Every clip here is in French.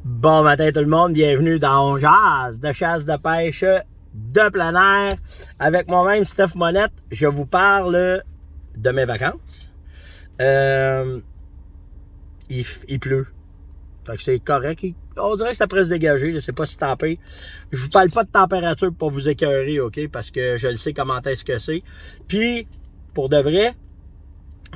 Bon matin tout le monde, bienvenue dans On Jase de chasse de pêche de plein air. Avec moi-même, Steph Monette, je vous parle de mes vacances. Il pleut. Fait que c'est correct. On dirait que ça pourrait se dégager, je sais pas si taper. Je vous parle pas de température pour pas vous écœurer, ok? Parce que je le sais comment est-ce que c'est. Puis, pour de vrai,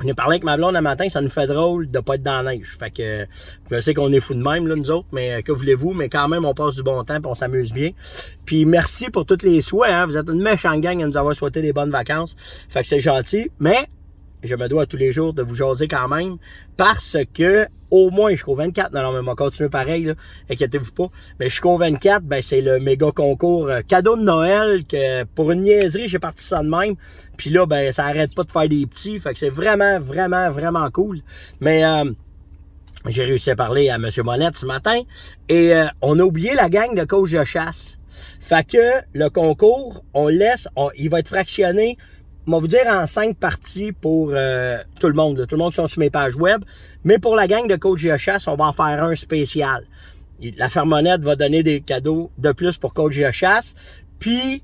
on a parlé avec ma blonde un matin, ça nous fait drôle de pas être dans la neige. Fait que je sais qu'on est fous de même, là, nous autres, mais que voulez-vous, mais quand même, on passe du bon temps et on s'amuse bien. Puis merci pour tous les souhaits, hein. Vous êtes une méchante gang à nous avoir souhaité des bonnes vacances. Fait que c'est gentil, mais je me dois tous les jours de vous jaser quand même, parce que au moins jusqu'au 24, non, mais on va continuer pareil, là, inquiétez-vous pas, mais jusqu'au 24, ben c'est le méga concours cadeau de Noël, que pour une niaiserie, j'ai parti ça de même, puis là, ben ça arrête pas de faire des petits, fait que c'est vraiment, vraiment, vraiment cool, mais j'ai réussi à parler à M. Monette ce matin, et on a oublié la gang de coach de chasse, fait que le concours, il va être fractionné, on va vous dire en 5 parties pour tout le monde. Tout le monde qui sont sur mes pages web. Mais pour la gang de coach de chasse, on va en faire un spécial. La Fermonette va donner des cadeaux de plus pour coach de chasse. Puis,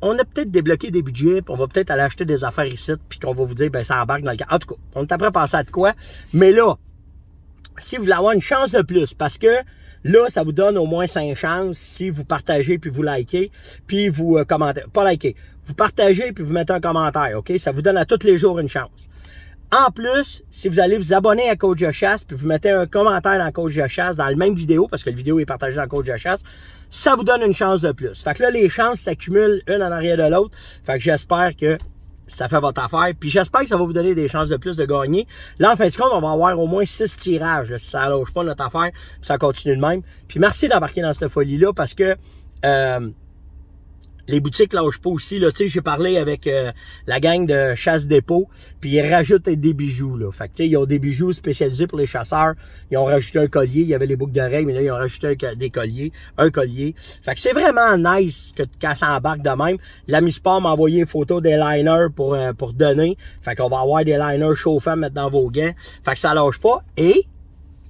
on a peut-être débloqué des budgets. Puis on va peut-être aller acheter des affaires ici. Puis qu'on va vous dire, ben ça embarque dans le cas. En tout cas, on est après à penser à de quoi. Mais là, si vous voulez avoir une chance de plus, parce que là, ça vous donne au moins 5 chances si vous partagez puis vous likez, puis vous commentez. Pas liker. Vous partagez puis vous mettez un commentaire, OK? Ça vous donne à tous les jours une chance. En plus, si vous allez vous abonner à Coach de chasse puis vous mettez un commentaire dans Coach de chasse dans la même vidéo, parce que la vidéo est partagée dans Coach de chasse, ça vous donne une chance de plus. Fait que là, les chances s'accumulent une en arrière de l'autre. Fait que j'espère que ça fait votre affaire. Puis j'espère que ça va vous donner des chances de plus de gagner. Là, en fin de compte, on va avoir au moins 6 tirages, là, si ça allonge pas notre affaire, puis ça continue de même. Puis merci d'embarquer dans cette folie-là, parce que les boutiques lâchent pas aussi. Là, j'ai parlé avec la gang de Chasse Dépôt, puis ils rajoutent des bijoux. Là. Fait que, ils ont des bijoux spécialisés pour les chasseurs. Ils ont rajouté un collier. Il y avait les boucles d'oreilles, mais là, ils ont rajouté un collier. Fait que c'est vraiment nice que quand ça embarque de même. L'ami Sport m'a envoyé une photo des liners pour donner. Fait qu'on va avoir des liners chauffants à mettre dans vos gants. Fait que ça lâche pas. Et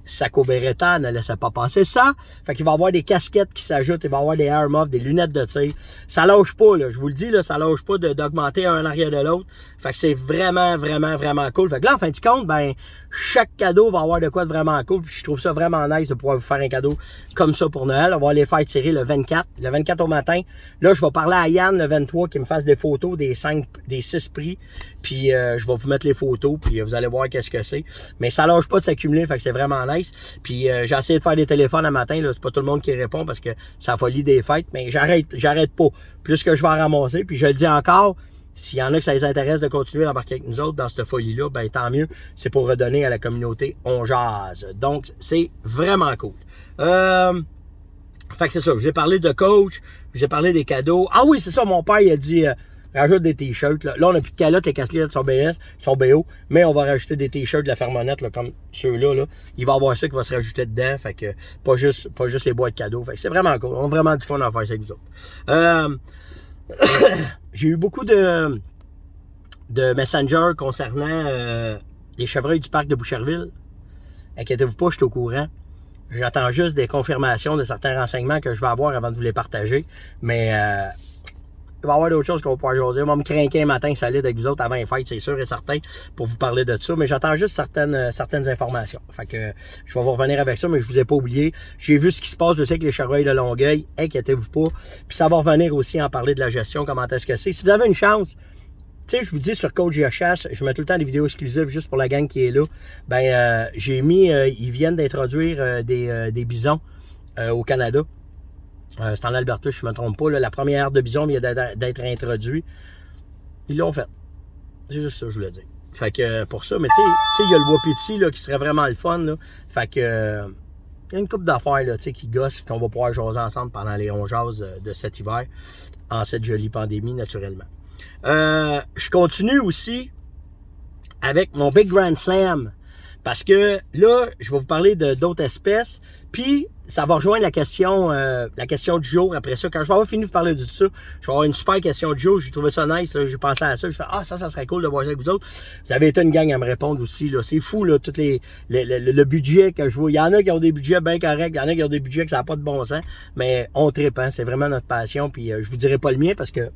Saco Beretta ne laissait pas passer ça. Fait qu'il va y avoir des casquettes qui s'ajoutent, il va y avoir des airmuffs, des lunettes de tir. Ça lâche pas, là. Je vous le dis, là, ça lâche pas d'augmenter un en arrière de l'autre. Fait que c'est vraiment, vraiment, vraiment cool. Fait que là, en fin de compte, ben, chaque cadeau va avoir de quoi de vraiment cool. Puis je trouve ça vraiment nice de pouvoir vous faire un cadeau comme ça pour Noël. On va les faire tirer le 24. Le 24 au matin. Là, je vais parler à Yann le 23 qui me fasse des photos des 6 prix. Puis je vais vous mettre les photos. Puis vous allez voir qu'est-ce que c'est. Mais ça lâche pas de s'accumuler. Fait que c'est vraiment nice. Puis j'ai essayé de faire des téléphones un matin. Là, c'est pas tout le monde qui répond parce que c'est la folie des fêtes. Mais j'arrête pas. Plus que je vais en ramasser. Puis je le dis encore. S'il y en a que ça les intéresse de continuer à embarquer avec nous autres dans cette folie-là, ben tant mieux. C'est pour redonner à la communauté On Jase. Donc, c'est vraiment cool. Fait que c'est ça. Je vous ai parlé de coach. Je vous ai parlé des cadeaux. Ah oui, c'est ça. Mon père, il a dit, rajoute des t-shirts. Là, on n'a plus de calottes et casquettes sur BS, sur BO. Mais on va rajouter des t-shirts de la Fermonette, là, comme ceux-là. Là. Il va y avoir ça qui va se rajouter dedans. Fait que pas juste les boîtes cadeaux. Fait que c'est vraiment cool. On a vraiment du fun à faire ça avec vous autres. J'ai eu beaucoup de messengers concernant les chevreuils du parc de Boucherville. Inquiétez-vous pas, je suis au courant. J'attends juste des confirmations de certains renseignements que je vais avoir avant de vous les partager. Mais il va y avoir d'autres choses qu'on va pouvoir jaser. On va me craquer un matin solide avec vous autres avant les fêtes, c'est sûr et certain, pour vous parler de ça. Mais j'attends juste certaines informations. Fait que je vais vous revenir avec ça, mais je vous ai pas oublié. J'ai vu ce qui se passe aussi avec les chevreuils de Longueuil. Inquiétez-vous pas. Puis ça va revenir aussi en parler de la gestion, comment est-ce que c'est. Si vous avez une chance, tu sais, je vous dis sur Coach de chasse, je mets tout le temps des vidéos exclusives juste pour la gang qui est là. Ben, j'ai mis, ils viennent d'introduire des bisons au Canada. C'est en Alberta, je ne me trompe pas. Là, la première aire de bison vient d'être introduite. Ils l'ont fait. C'est juste ça que je voulais dire. Fait que pour ça, mais tu sais, il y a le Wapiti là, qui serait vraiment le fun. Là. Fait que il y a une couple d'affaires là, qui gossent qu'on va pouvoir jaser ensemble pendant les 11 jases de cet hiver, en cette jolie pandémie, naturellement. Je continue aussi avec mon Big Grand Slam. Parce que là, je vais vous parler d'autres espèces, puis ça va rejoindre la question du jour après ça. Quand je vais avoir fini de parler de ça, je vais avoir une super question du jour. J'ai trouvé ça nice, là. J'ai pensé à ça. Je fais, ça serait cool de voir ça avec vous autres. Vous avez été une gang à me répondre aussi, là. C'est fou, là, tout le budget que je vois. Il y en a qui ont des budgets bien corrects, il y en a qui ont des budgets que ça n'a pas de bon sens, mais on trippe, hein. C'est vraiment notre passion, puis je vous dirai pas le mien parce que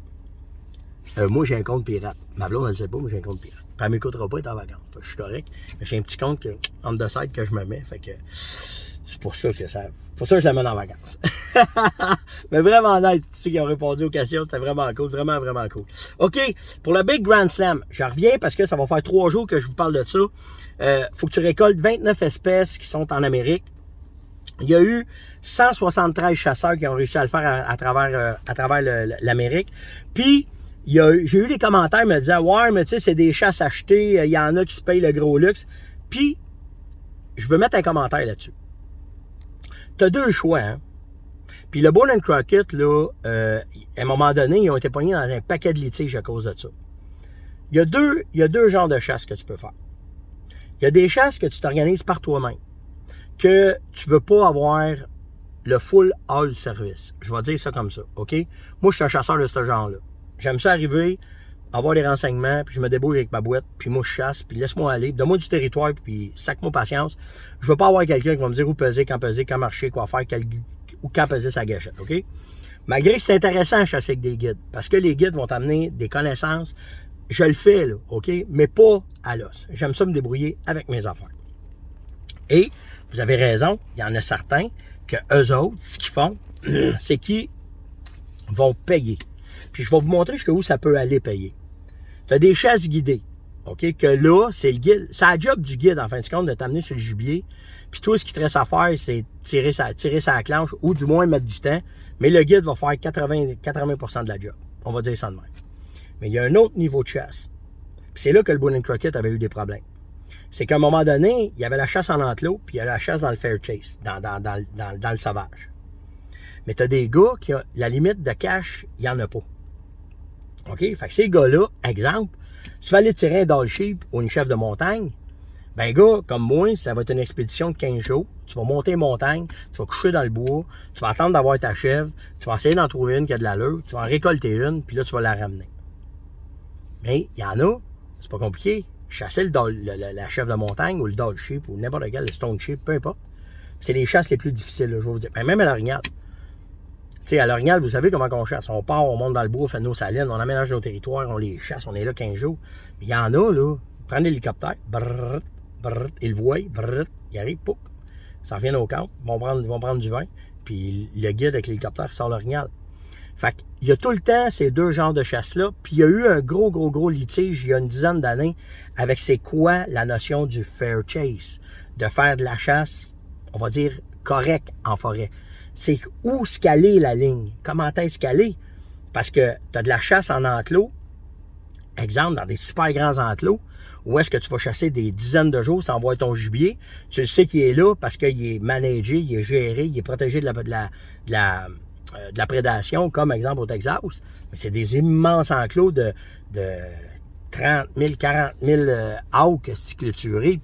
moi, j'ai un compte pirate. Ma blonde, elle ne sait pas, mais j'ai un compte pirate. Puis elle m'écoutera pas, elle est en vacances. Je suis correct. Mais j'ai un petit compte on the side que je me mets. Fait que c'est pour ça que je la mène en vacances. Mais vraiment nice, tous ceux qui ont répondu aux questions, c'était vraiment cool, vraiment, vraiment cool. OK, pour le Big Grand Slam, je reviens parce que ça va faire 3 jours que je vous parle de ça. Faut que tu récoltes 29 espèces qui sont en Amérique. Il y a eu 173 chasseurs qui ont réussi à le faire à travers l'Amérique. Puis, j'ai eu des commentaires me disant « Ouais, mais tu sais, c'est des chasses achetées, il y en a qui se payent le gros luxe. » Puis, je veux mettre un commentaire là-dessus. Tu as 2 choix, hein. Puis le Boone & Crockett, là, à un moment donné, ils ont été pognés dans un paquet de litiges à cause de ça. Il y a deux genres de chasses que tu peux faire. Il y a des chasses que tu t'organises par toi-même, que tu veux pas avoir le full all service. Je vais dire ça comme ça, OK? Moi, je suis un chasseur de ce genre-là. J'aime ça arriver, avoir des renseignements, puis je me débrouille avec ma boîte, puis moi, je chasse, puis laisse-moi aller, donne-moi du territoire, puis sac-moi patience. Je veux pas avoir quelqu'un qui va me dire où peser, quand marcher, quoi faire, ou quand peser sa gâchette, OK? Malgré que c'est intéressant à chasser avec des guides, parce que les guides vont t'amener des connaissances. Je le fais, là, OK? Mais pas à l'os. J'aime ça me débrouiller avec mes affaires. Et, vous avez raison, il y en a certains que eux autres, ce qu'ils font, c'est qu'ils vont payer. Puis je vais vous montrer jusqu'où ça peut aller payer. Tu as des chasses guidées, OK? Que là, c'est le guide. C'est la job du guide, en fin de compte, de t'amener sur le gibier. Puis toi, ce qui te reste à faire, c'est tirer sa clenche, ou du moins mettre du temps. Mais le guide va faire 80% de la job. On va dire ça de même. Mais il y a un autre niveau de chasse. Puis c'est là que le Boone & Crockett avait eu des problèmes. C'est qu'à un moment donné, il y avait la chasse en enclos, puis il y a la chasse dans le fair chase, dans le sauvage. Mais tu as des gars qui ont la limite de cash, il n'y en a pas. OK? Fait que ces gars-là, exemple, tu vas aller tirer un doll sheep ou une chèvre de montagne, ben gars, comme moi, ça va être une expédition de 15 jours. Tu vas monter une montagne, tu vas coucher dans le bois, tu vas attendre d'avoir ta chèvre, tu vas essayer d'en trouver une qui a de l'allure, tu vas en récolter une, puis là, tu vas la ramener. Mais il y en a, c'est pas compliqué. Chasser la chèvre de montagne ou le doll sheep ou n'importe quel, le stone sheep, peu importe. C'est les chasses les plus difficiles, là, je vais vous dire. Mais même à l'orignal. Tu sais, à l'orignal, vous savez comment on chasse. On part, on monte dans le bois, on fait nos salines, on aménage nos territoires, on les chasse, on est là 15 jours. Mais il y en a, là, prends l'hélicoptère, brrr, brrr, ils le voient, brrr, ils arrivent, pouc, ça revient au camp, ils vont prendre du vin, puis le guide avec l'hélicoptère sort l'orignal. Fait qu'il y a tout le temps ces 2 genres de chasse-là, puis il y a eu un gros litige il y a une dizaine d'années avec c'est quoi la notion du fair chase, de faire de la chasse, on va dire, correcte en forêt. C'est où se caler la ligne, comment est-ce qu'elle est, parce que tu as de la chasse en enclos, exemple, dans des super grands enclos, où est-ce que tu vas chasser des dizaines de jours sans voir ton gibier, tu le sais qu'il est là parce qu'il est managé, il est géré, il est protégé de la prédation, comme exemple au Texas. Mais c'est des immenses enclos de 30 000, 40 000 hawks cycloturés,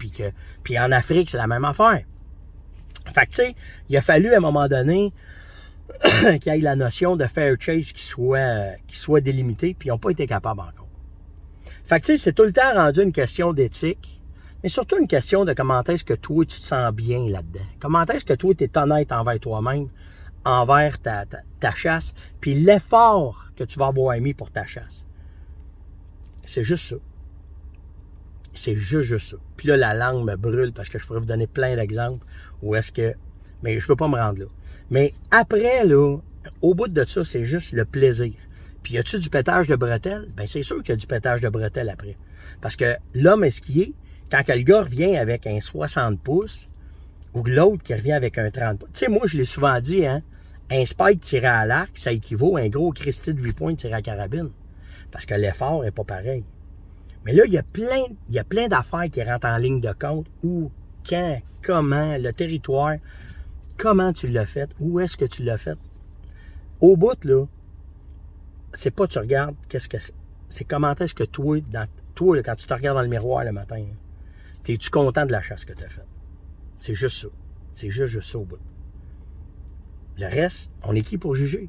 puis en Afrique, c'est la même affaire. Fait que, tu sais, il a fallu à un moment donné qu'il y ait la notion de fair chase qui soit délimitée, puis ils n'ont pas été capables encore. Fait que, tu sais, c'est tout le temps rendu une question d'éthique, mais surtout une question de comment est-ce que toi, tu te sens bien là-dedans. Comment est-ce que toi, tu es honnête envers toi-même, envers ta chasse, puis l'effort que tu vas avoir mis pour ta chasse. C'est juste ça. C'est juste ça. Puis là, la langue me brûle parce que je pourrais vous donner plein d'exemples où est-ce que... Mais je ne veux pas me rendre là. Mais après, là, au bout de ça, c'est juste le plaisir. Puis y a-tu du pétage de bretelles? Ben c'est sûr qu'il y a du pétage de bretelles après. Parce que l'homme esquié, quand que le gars revient avec un 60 pouces, ou l'autre qui revient avec un 30 pouces. Tu sais, moi, je l'ai souvent dit, hein, un spike tiré à l'arc, ça équivaut à un gros Christy de 8 points tiré à carabine. Parce que l'effort n'est pas pareil. Mais là, il y a plein d'affaires qui rentrent en ligne de compte. Où, quand, comment, le territoire, comment tu l'as fait, où est-ce que tu l'as fait. Au bout, là, c'est pas tu regardes qu'est-ce que c'est. C'est comment est-ce que toi, là, quand tu te regardes dans le miroir le matin, Es-tu content de la chasse que tu as faite? C'est juste ça. C'est juste ça au bout. Le reste, on est qui pour juger?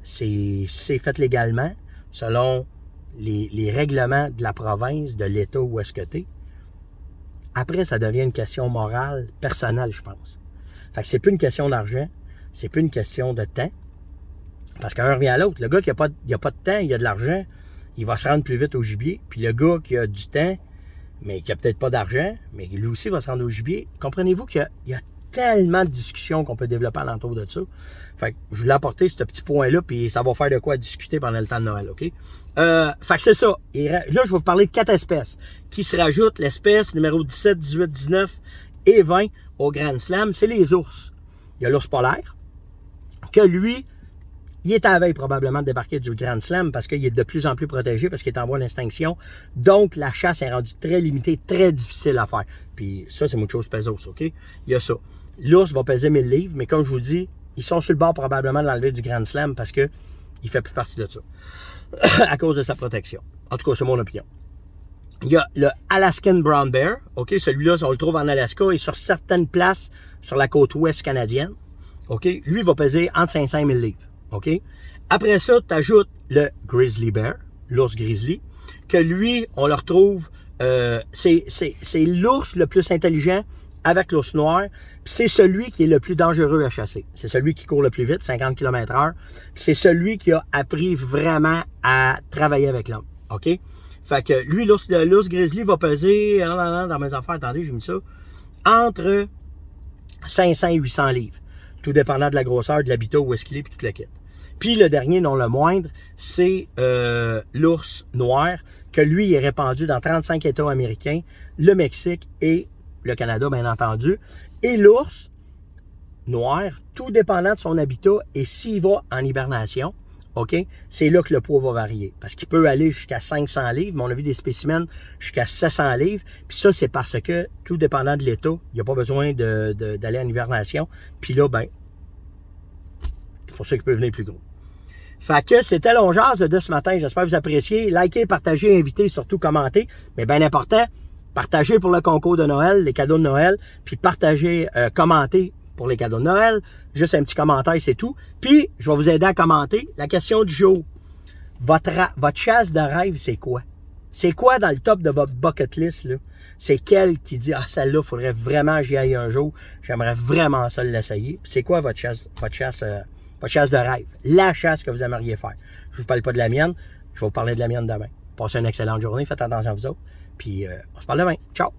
C'est fait légalement, selon les règlements de la province, de l'État où est-ce que tu es. Après, ça devient une question morale, personnelle, je pense. Fait que c'est plus une question d'argent, c'est plus une question de temps. Parce qu'un revient à l'autre. Le gars qui n'a pas de temps, il a de l'argent, il va se rendre plus vite au gibier. Puis le gars qui a du temps, mais qui n'a peut-être pas d'argent, mais lui aussi va se rendre au gibier. Comprenez-vous qu'il y a tellement de discussions qu'on peut développer alentour de ça. Fait que je voulais apporter ce petit point-là, puis ça va faire de quoi discuter pendant le temps de Noël, OK? Fait que c'est ça. Et là, je vais vous parler de 4 espèces qui se rajoutent. L'espèce numéro 17, 18, 19 et 20 au Grand Slam, c'est les ours. Il y a l'ours polaire, que lui, il est à la veille probablement de débarquer du Grand Slam parce qu'il est de plus en plus protégé, parce qu'il est en voie d'extinction. Donc, la chasse est rendue très limitée, très difficile à faire. Puis ça, c'est mucho pesos, OK? Il y a ça. L'ours va peser 1000 livres, mais comme je vous dis, ils sont sur le bord probablement de l'enlever du Grand Slam parce qu'il ne fait plus partie de ça. À cause de sa protection. En tout cas, c'est mon opinion. Il y a le Alaskan Brown Bear. OK? Celui-là, on le trouve en Alaska et sur certaines places sur la côte ouest canadienne. OK? Lui, il va peser entre 500 et 1000 livres. OK? Après ça, tu ajoutes le Grizzly Bear, l'ours grizzly, que lui, on le retrouve, c'est l'ours le plus intelligent avec l'ours noir, puis c'est celui qui est le plus dangereux à chasser. C'est celui qui court le plus vite, 50 km/h, puis c'est celui qui a appris vraiment à travailler avec l'homme. OK? Fait que lui, l'ours grizzly va peser, dans mes affaires, attendez, j'ai mis ça, entre 500 et 800 livres, tout dépendant de la grosseur, de l'habitat, où est-ce qu'il est, puis toute la quête. Puis le dernier, non le moindre, c'est l'ours noir, que lui est répandu dans 35 États américains, le Mexique et le Canada, bien entendu. Et l'ours noir, tout dépendant de son habitat, et s'il va en hibernation, OK, c'est là que le poids va varier. Parce qu'il peut aller jusqu'à 500 livres, mais on a vu des spécimens jusqu'à 700 livres. Puis ça, c'est parce que, tout dépendant de l'état, il n'y a pas besoin d'aller en hibernation. Puis là, ben, c'est pour ça qu'il peut venir plus gros. Fait que c'était l'On-Jase de ce matin. J'espère que vous appréciez. Likez, partagez, invitez, surtout commentez. Mais bien important, partagez pour le concours de Noël, les cadeaux de Noël. Puis partagez, commentez pour les cadeaux de Noël. Juste un petit commentaire, c'est tout. Puis, je vais vous aider à commenter. La question du jour. Votre chasse de rêve, c'est quoi? C'est quoi dans le top de votre bucket list, là? C'est quelle qui dit, ah, celle-là, il faudrait vraiment que j'y aille un jour. J'aimerais vraiment ça l'essayer. C'est quoi votre chasse de rêve? La chasse que vous aimeriez faire. Je ne vous parle pas de la mienne. Je vais vous parler de la mienne demain. Passez une excellente journée. Faites attention à vous autres. Puis, on se parle demain. Ciao!